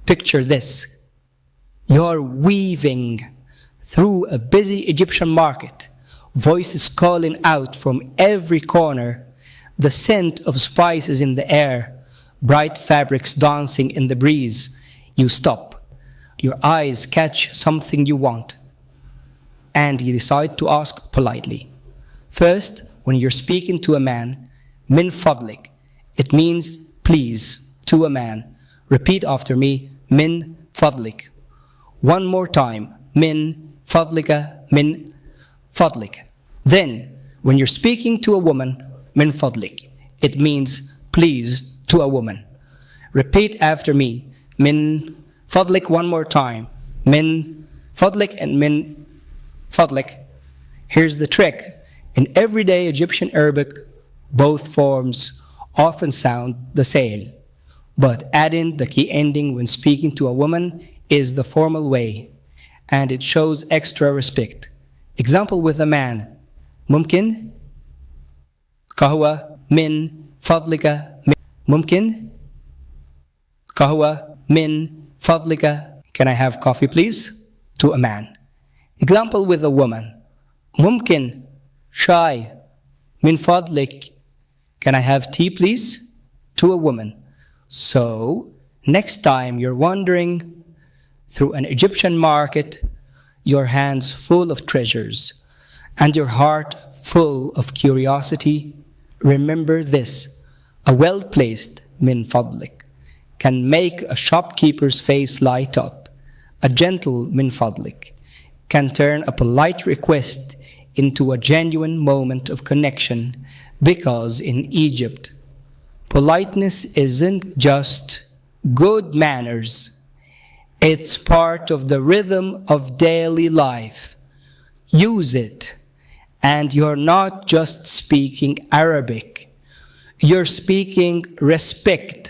Picture this. You're weaving through a busy Egyptian market, voices calling out from every corner, the scent of spices in the air, bright fabrics dancing in the breeze. You stop. Your eyes catch something you want, and you decide to ask politely. First, when you're speaking to a man, min fadlik, it means please to a man. Repeat after me, min fadlik. One more time, min fadlika, min fadlik. Then, when you're speaking to a woman, min fadlik, it means please to a woman. Repeat after me, min fadlik one more time, min fadlik and min fadlik. Here's the trick. In everyday Egyptian Arabic, both forms often sound the same, but adding the key ending when speaking to a woman is the formal way, and it shows extra respect. Example with a man, momken, kahwa min fadlika, momken, kahwa min fadlika, can I have coffee please? To a man. Example with a woman, momken shai min fadlik, can I have tea please? To a woman. So, next time you're wandering through an Egyptian market, your hands full of treasures and your heart full of curiosity, remember this: a well-placed min fadlik can make a shopkeeper's face light up. A gentle min fadlik can turn a polite request into a genuine moment of connection, because in Egypt, politeness isn't just good manners. It's part of the rhythm of daily life. Use it, and you're not just speaking Arabic. You're speaking respect